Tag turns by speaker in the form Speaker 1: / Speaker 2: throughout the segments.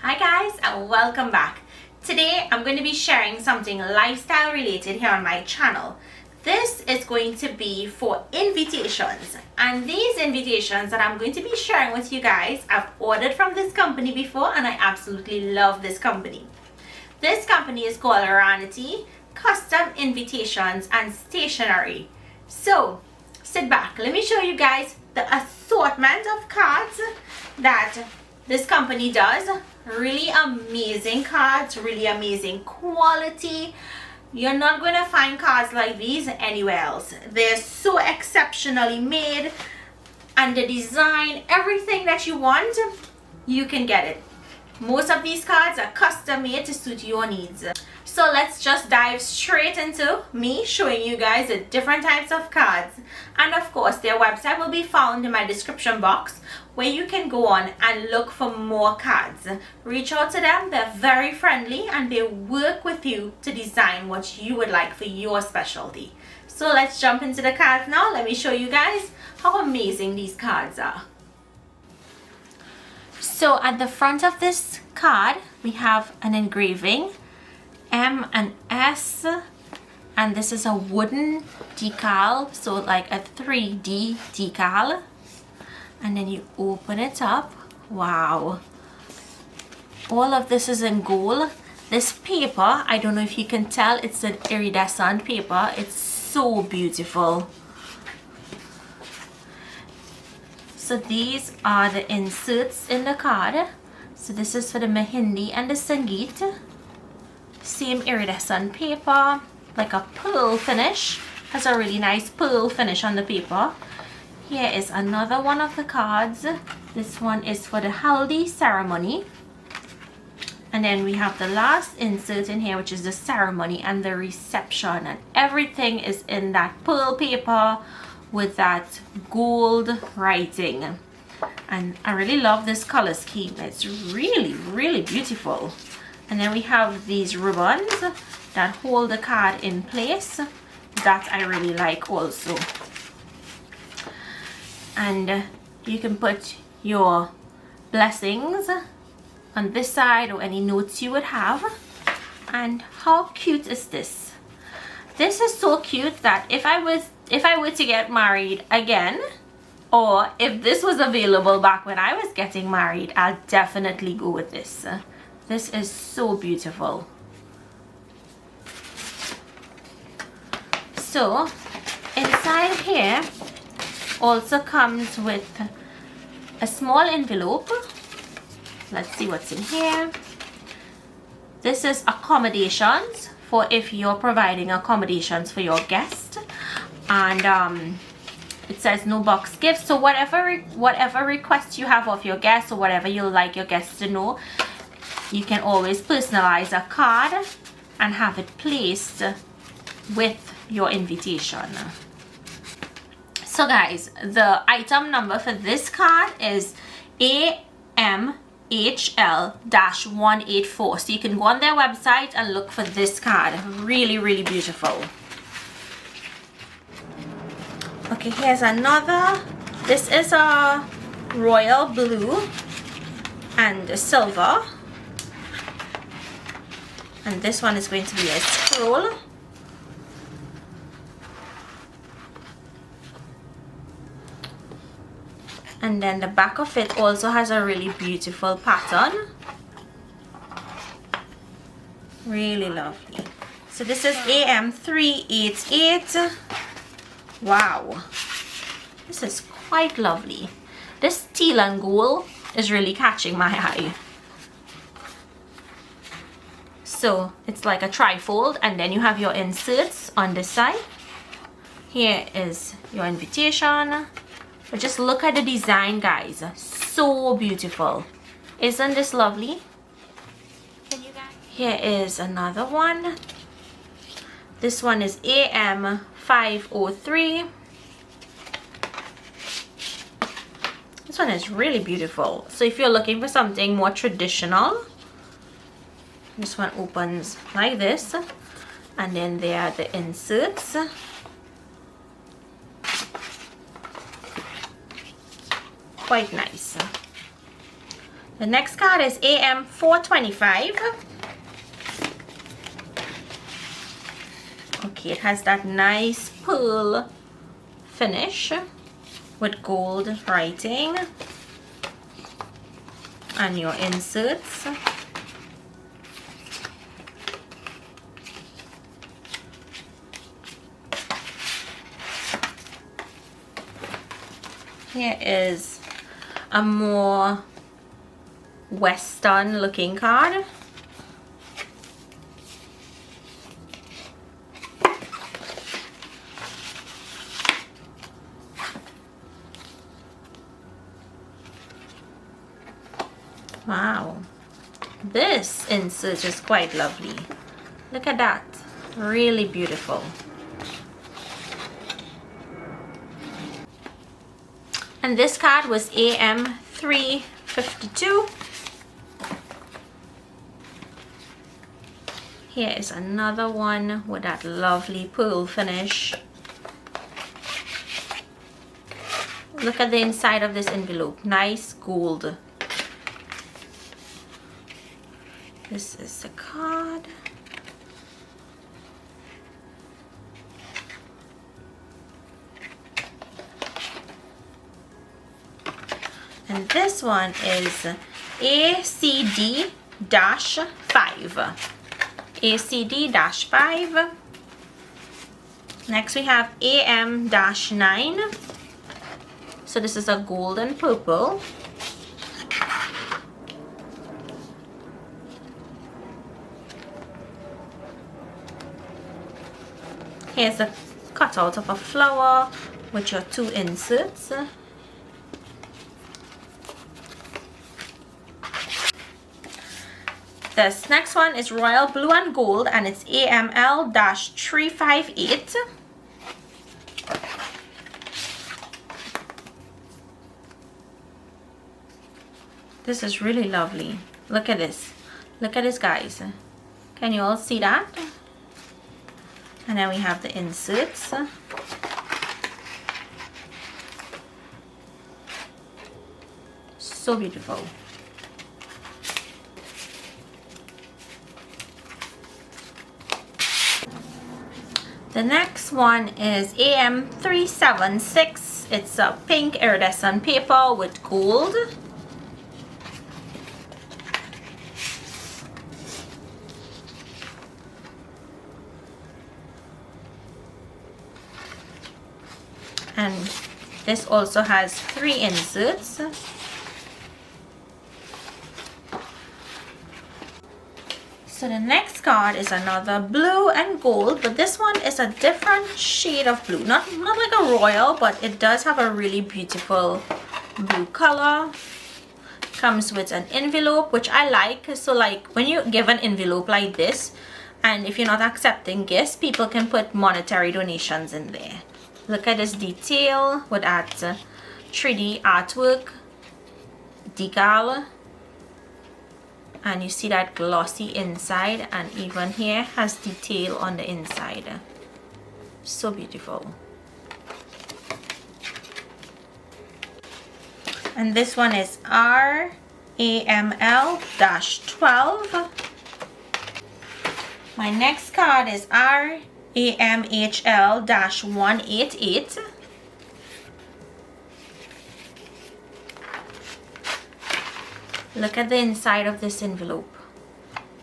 Speaker 1: Hi guys and welcome back. Today I'm going to be sharing something lifestyle related here on my channel. This is going to be for invitations, and these invitations that I'm going to be sharing with you guys, I've ordered from this company before and I absolutely love this company. This company is called Raniti Custom Invitations and Stationery. So sit back, let me show you guys the assortment of cards that this company does. Really amazing cards, really amazing quality. You're not going to find cards like these anywhere else. They're so exceptionally made, and the design, everything that you want, you can get it. Most of these cards are custom made to suit your needs. So let's just dive straight into me showing you guys the different types of cards. And of course, their website will be found in my description box, where you can go on and look for more cards. Reach out to them, they're very friendly and they work with you to design what you would like for your specialty. So let's jump into the cards now. Let me show you guys how amazing these cards are. So at the front of this card, we have an engraving, M and S, and this is a wooden decal, so like a 3D decal. And then you open it up. Wow. All of this is in gold. This paper, I don't know if you can tell, it's an iridescent paper. It's so beautiful. So these are the inserts in the card. So this is for the Mehndi and the Sangeet. Same iridescent paper, like a pearl finish. Has a really nice pearl finish on the paper. Here is another one of the cards. This one is for the Haldi ceremony. And then we have the last insert in here, which is the ceremony and the reception. And everything is in that pearl paper with that gold writing. And I really love this color scheme. It's really, really beautiful. And then we have these ribbons that hold the card in place. That I really like also. And you can put your blessings on this side or any notes you would have. And how cute is this? This is so cute that if I were to get married again, or if this was available back when I was getting married, I'll definitely go with this. This is so beautiful. So inside here also comes with a small envelope. Let's see what's in here. This is accommodations for if you're providing accommodations for your guest. And it says no box gifts. So whatever requests you have of your guests or whatever you like your guests to know, you can always personalize a card and have it placed with your invitation. So guys, the item number for this card is AMHL-184. So you can go on their website and look for this card. Really, really beautiful. Okay, here's another. This is a royal blue and a silver. And this one is going to be a scroll. And then the back of it also has a really beautiful pattern. Really lovely. So this is AM388. Wow. This is quite lovely. This teal and gold is really catching my eye. So it's like a trifold, and then you have your inserts on this side. Here is your invitation. But just look at the design, guys. So beautiful. Isn't this lovely? Here is another one. This one is AM503. This one is really beautiful. So if you're looking for something more traditional, this one opens like this, and then there are the inserts. Quite nice. The next card is AM 425. Okay, it has that nice pearl finish with gold writing and your inserts. Here is a more Western looking card. Wow, this insert is quite lovely. Look at that, really beautiful. And this card was AM 352. Here is another one with that lovely pearl finish. Look at the inside of this envelope, nice gold. This is the card. And this one is ACD-5. ACD-5. Next we have AM-9. So this is a gold and purple. Here's a cutout of a flower with your two inserts. This next one is royal blue and gold, and it's AML-358. This is really lovely. Look at this. Look at this, guys. Can you all see that? And then we have the inserts. So beautiful. The next one is AM-376. It's a pink iridescent paper with gold. And this also has 3 inserts. So the next card is another blue and gold, but this one is a different shade of blue. Not like a royal, but it does have a really beautiful blue color. Comes with an envelope, which I like. So like when you give an envelope like this, and if you're not accepting gifts, people can put monetary donations in there. Look at this detail with that 3D artwork decal. And you see that glossy inside, and even here has detail on the inside. So beautiful. And this one is RAML-12. My next card is RAMHL-188. Look at the inside of this envelope.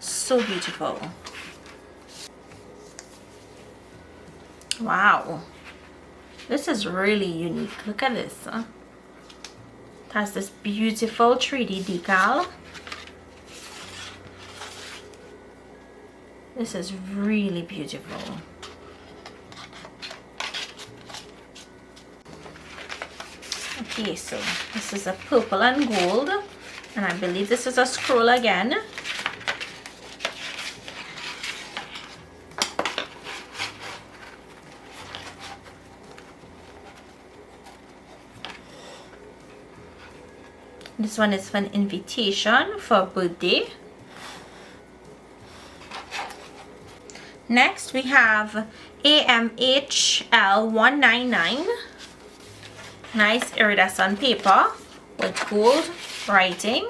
Speaker 1: So beautiful. Wow. This is really unique. Look at this. It has this beautiful 3D decal. This is really beautiful. Okay, so this is a purple and gold. And I believe this is a scroll again. This one is for an invitation for a birthday. Next we have AMHL-199. Nice iridescent paper with gold writing.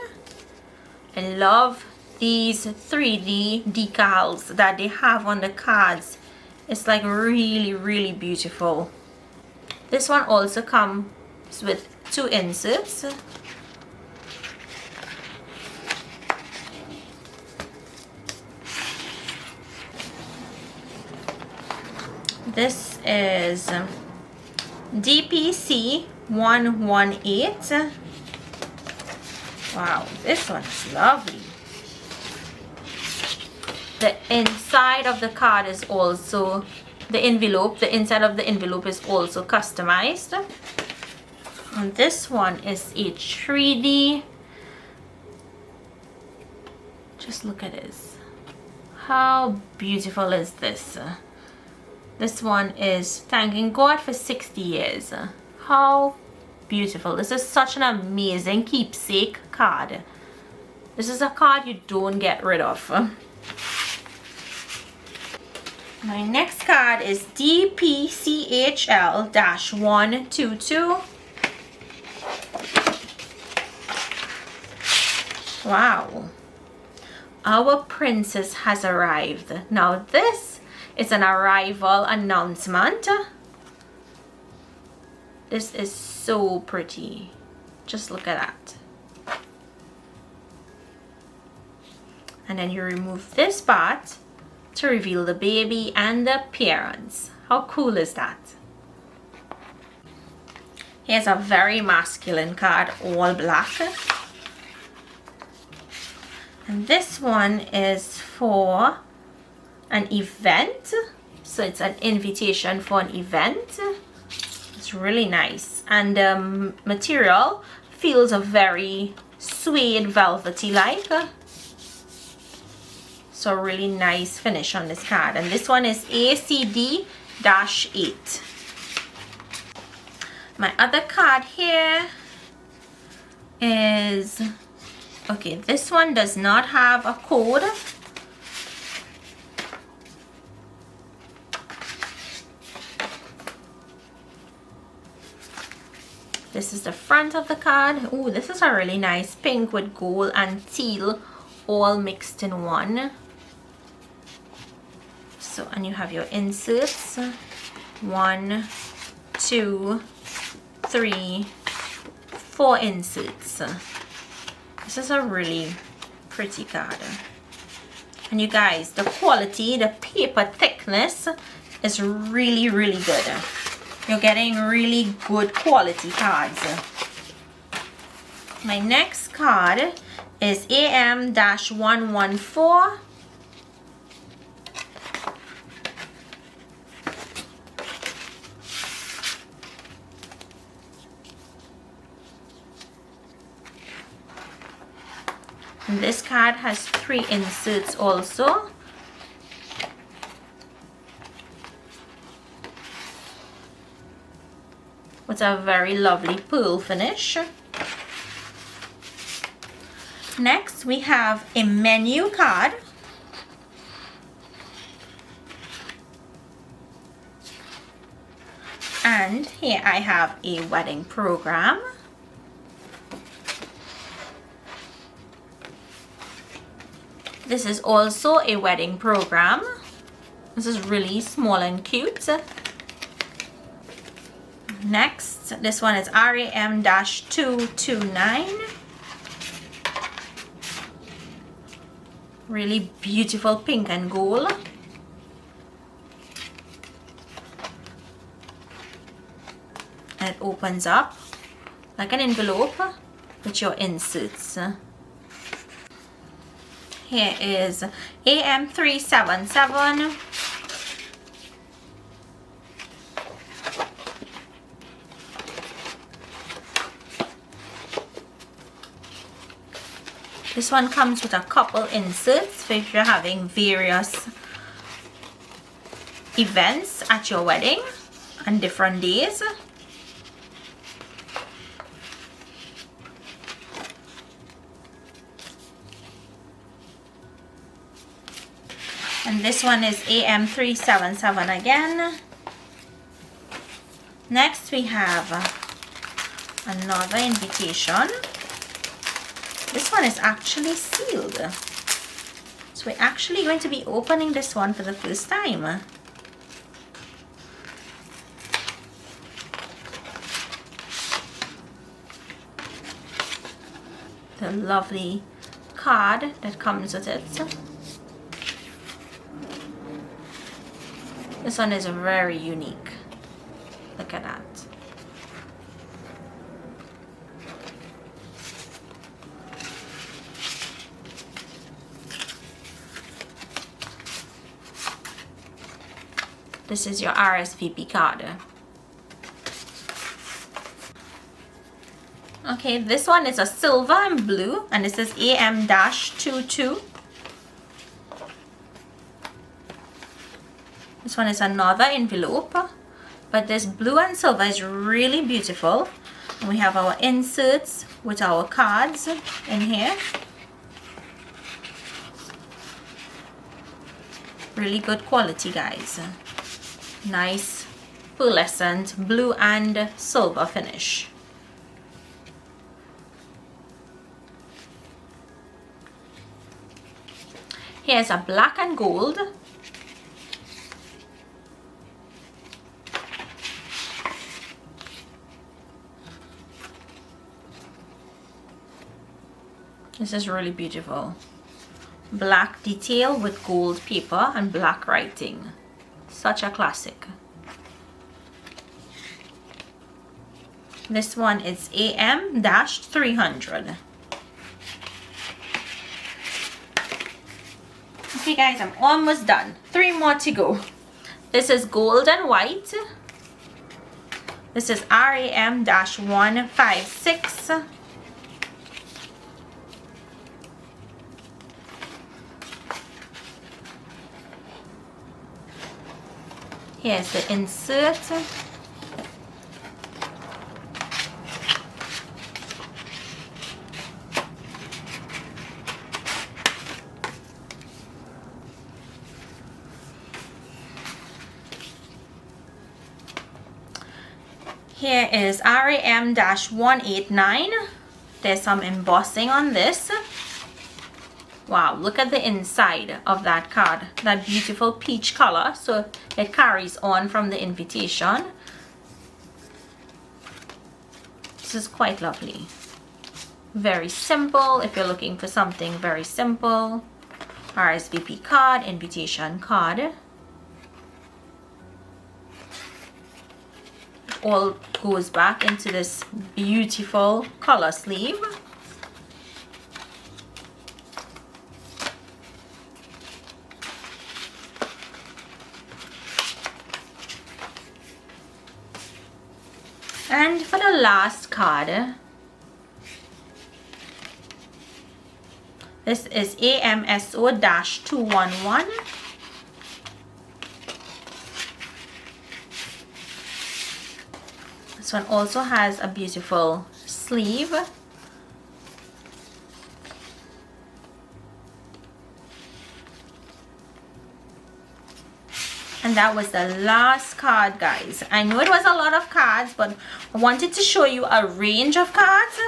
Speaker 1: I love these 3D decals that they have on the cards. It's like really beautiful. This one also comes with 2 inserts. This is DPC 118. Wow, this one's lovely. The inside of the card is also, the inside of the envelope is also customized. And this one is a 3D. Just look at this. How beautiful is this? This one is thanking God for 60 years. How beautiful. This is such an amazing keepsake card. This is a card you don't get rid of. My next card is DPCHL-122. Wow. Our princess has arrived. Now this is an arrival announcement. This is so pretty. Just look at that. And then you remove this part to reveal the baby and the parents. How cool is that? Here's a very masculine card, all black. And this one is for an event. So it's an invitation for an event. It's really nice. And the material feels a very suede velvety like. So really nice finish on this card. And this one is ACD-8. My other card here is, okay, this one does not have a code. This is the front of the card. Oh, this is a really nice pink with gold and teal all mixed in one. So, and you have your inserts. 1, 2, 3, 4 inserts. This is a really pretty card. And you guys, the quality, the paper thickness is really good. You're getting really good quality cards. My next card is AM-114. And this card has 3 inserts also. With a very lovely pearl finish. Next we have a menu card. And here I have a wedding program. This is also a wedding program. This is really small and cute. Next, this one is RAM-229. Really beautiful pink and gold. And it opens up like an envelope with your inserts. Here is AM-377. This one comes with a couple inserts for if you're having various events at your wedding on different days. And this one is AM-377 again. Next we have another invitation. This one is actually sealed. So we're actually going to be opening this one for the first time. The lovely card that comes with it. This one is very unique. Look at that. This is your RSVP card. Okay, this one is a silver and blue, and this is AM-22. This one is another envelope, but this blue and silver is really beautiful. And we have our inserts with our cards in here. Really good quality, guys. Nice pearlescent blue and silver finish. Here's a black and gold. This is really beautiful. Black detail with gold paper and black writing. Such a classic. This one is AM-300. Okay guys, I'm almost done. 3 more to go. This is gold and white. This is RAM-156. Here's the insert. Here is RAM-189. There's some embossing on this. Wow, look at the inside of that card. That beautiful peach color. So it carries on from the invitation. This is quite lovely. Very simple. If you're looking for something very simple. RSVP card, invitation card. All goes back into this beautiful color sleeve. And for the last card, this is AMSO-211. This one also has a beautiful sleeve. And that was the last card, guys. I know it was a lot of cards, but I wanted to show you a range of cards.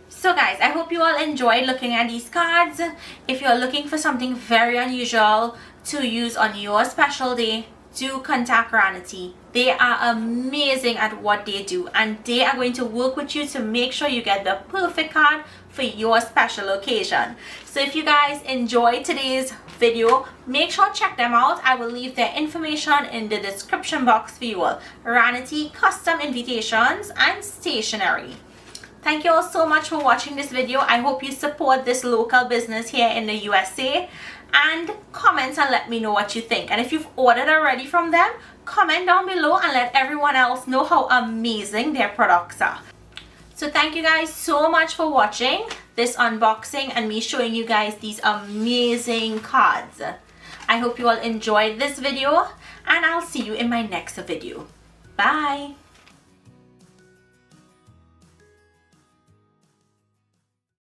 Speaker 1: So guys, I hope you all enjoyed looking at these cards. If you're looking for something very unusual to use on your special day, do contact Raniti. They are amazing at what they do, and they are going to work with you to make sure you get the perfect card for your special occasion. So if you guys enjoyed today's video, make sure to check them out. I will leave their information in the description box for you all. Raniti Custom Invitations and Stationery. Thank you all so much for watching this video. I hope you support this local business here in the USA, and comment and let me know what you think. And if you've ordered already from them, comment down below and let everyone else know how amazing their products are. So thank you guys so much for watching this unboxing and me showing you guys these amazing cards. I hope you all enjoyed this video, and I'll see you in my next video. Bye.